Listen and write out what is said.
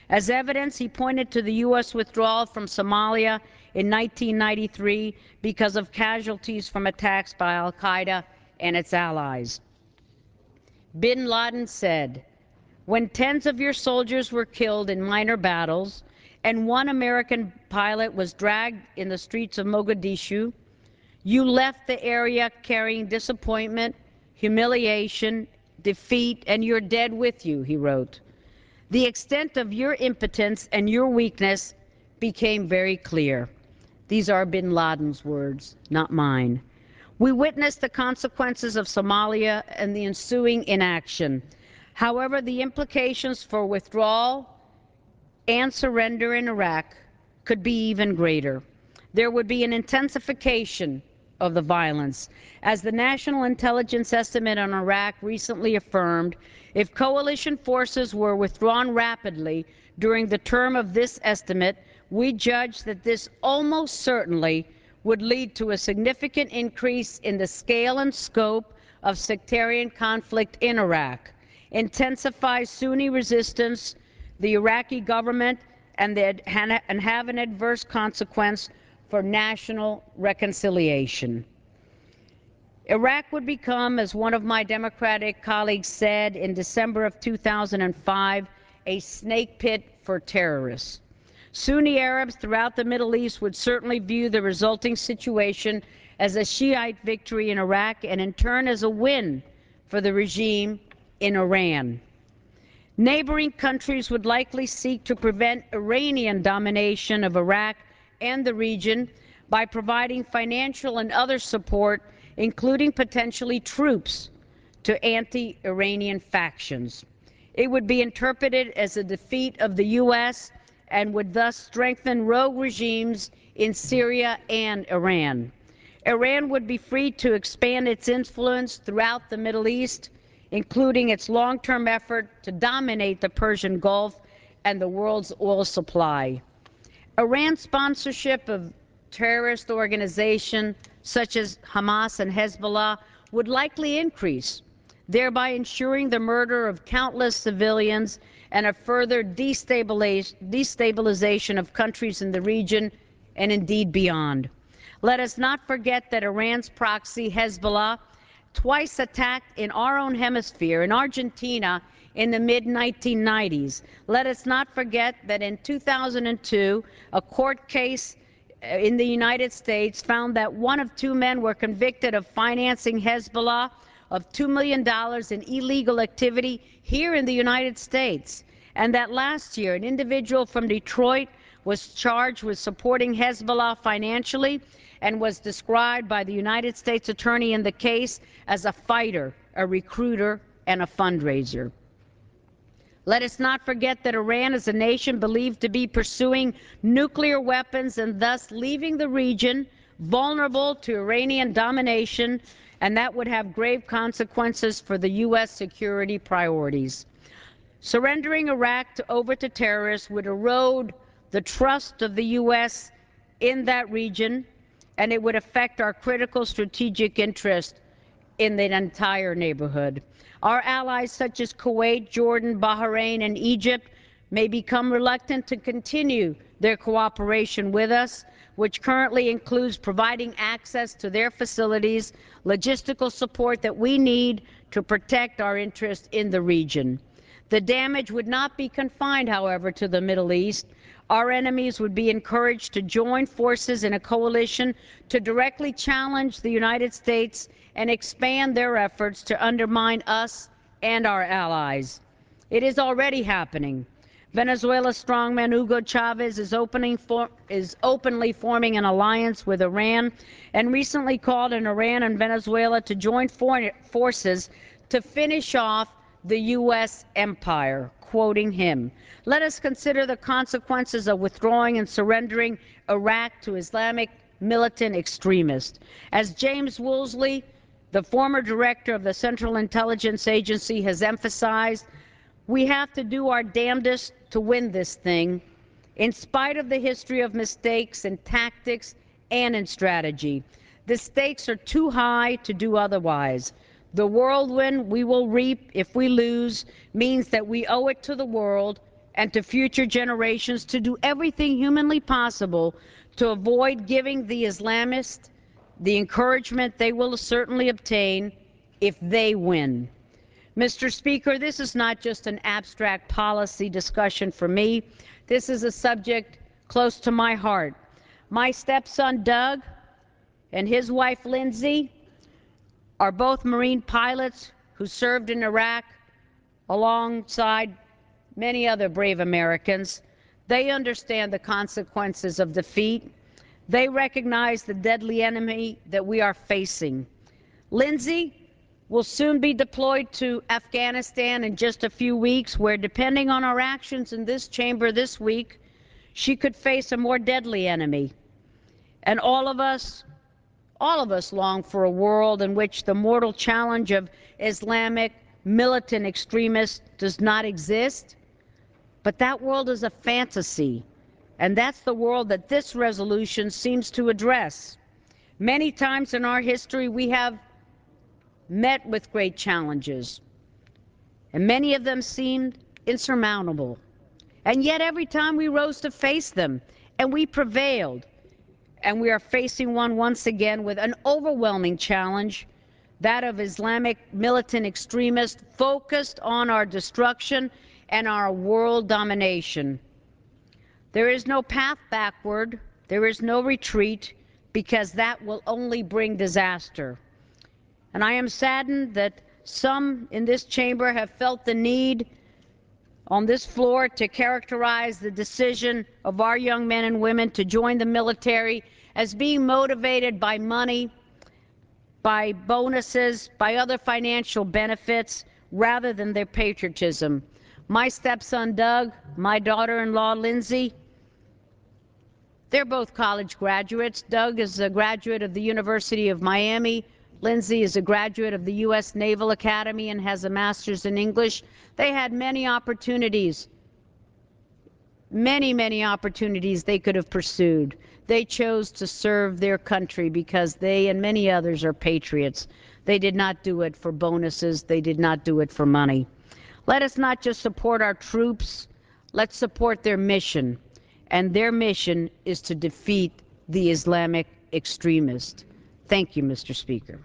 As evidence, he pointed to the U.S. withdrawal from Somalia in 1993 because of casualties from attacks by al-Qaeda and its allies. Bin Laden said, "When tens of your soldiers were killed in minor battles and one American pilot was dragged in the streets of Mogadishu, you left the area carrying disappointment, humiliation, defeat, and your dead with you," he wrote. "The extent of your impotence and your weakness became very clear." These are bin Laden's words, not mine. We witnessed the consequences of Somalia and the ensuing inaction. However, the implications for withdrawal and surrender in Iraq could be even greater. There would be an intensification of the violence. As the National Intelligence Estimate on Iraq recently affirmed, if coalition forces were withdrawn rapidly during the term of this estimate, we judge that this almost certainly would lead to a significant increase in the scale and scope of sectarian conflict in Iraq, intensify Sunni resistance, the Iraqi government, and have an adverse consequence for national reconciliation. Iraq would become, as one of my Democratic colleagues said in December of 2005, a snake pit for terrorists. Sunni Arabs throughout the Middle East would certainly view the resulting situation as a Shiite victory in Iraq and in turn as a win for the regime in Iran. Neighboring countries would likely seek to prevent Iranian domination of Iraq and the region by providing financial and other support, including potentially troops, to anti-Iranian factions. It would be interpreted as a defeat of the U.S. and would thus strengthen rogue regimes in Syria and Iran. Iran would be free to expand its influence throughout the Middle East, including its long-term effort to dominate the Persian Gulf and the world's oil supply. Iran's sponsorship of terrorist organizations such as Hamas and Hezbollah would likely increase, thereby ensuring the murder of countless civilians and a further destabilization of countries in the region and indeed beyond. Let us not forget that Iran's proxy, Hezbollah, twice attacked in our own hemisphere, in Argentina, in the mid-1990s. Let us not forget that in 2002, a court case in the United States found that one of two men were convicted of financing Hezbollah of $2 million in illegal activity here in the United States, and that last year an individual from Detroit was charged with supporting Hezbollah financially and was described by the United States Attorney in the case as a fighter, a recruiter, and a fundraiser. Let us not forget that Iran is a nation believed to be pursuing nuclear weapons and thus leaving the region vulnerable to Iranian domination, and that would have grave consequences for the U.S. security priorities. Surrendering Iraq over to terrorists would erode the trust of the U.S. in that region, and it would affect our critical strategic interest in the entire neighborhood. Our allies such as Kuwait, Jordan, Bahrain, and Egypt may become reluctant to continue their cooperation with us, which currently includes providing access to their facilities, logistical support that we need to protect our interests in the region. The damage would not be confined, however, to the Middle East. Our enemies would be encouraged to join forces in a coalition to directly challenge the United States and expand their efforts to undermine us and our allies. It is already happening. Venezuela's strongman Hugo Chavez is openly forming an alliance with Iran and recently called on Iran and Venezuela to join forces to finish off the U.S. empire, quoting him. Let us consider the consequences of withdrawing and surrendering Iraq to Islamic militant extremists. As James Woolsey, the former director of the Central Intelligence Agency, has emphasized, we have to do our damnedest to win this thing, in spite of the history of mistakes in tactics and in strategy. The stakes are too high to do otherwise. The whirlwind we will reap if we lose means that we owe it to the world and to future generations to do everything humanly possible to avoid giving the Islamists the encouragement they will certainly obtain if they win. Mr. Speaker, this is not just an abstract policy discussion for me. This is a subject close to my heart. My stepson, Doug, and his wife, Lindsay, are both Marine pilots who served in Iraq alongside many other brave Americans. They understand the consequences of defeat. They recognize the deadly enemy that we are facing. Lindsay will soon be deployed to Afghanistan in just a few weeks, where, depending on our actions in this chamber this week, she could face a more deadly enemy. And all of us long for a world in which the mortal challenge of Islamic militant extremists does not exist. But that world is a fantasy, and that's the world that this resolution seems to address. Many times in our history we have met with great challenges, and many of them seemed insurmountable. And yet every time we rose to face them, and we prevailed. And we are facing one once again with an overwhelming challenge, that of Islamic militant extremists focused on our destruction and our world domination. There is no path backward. There is no retreat, because that will only bring disaster. And I am saddened that some in this chamber have felt the need on this floor to characterize the decision of our young men and women to join the military as being motivated by money, by bonuses, by other financial benefits, rather than their patriotism. My stepson Doug, my daughter-in-law Lindsay, they're both college graduates. Doug is a graduate of the University of Miami. Lindsay is a graduate of the U.S. Naval Academy and has a master's in English. They had many opportunities, many opportunities they could have pursued. They chose to serve their country because they and many others are patriots. They did not do it for bonuses. They did not do it for money. Let us not just support our troops. Let's support their mission. And their mission is to defeat the Islamic extremists. Thank you, Mr. Speaker.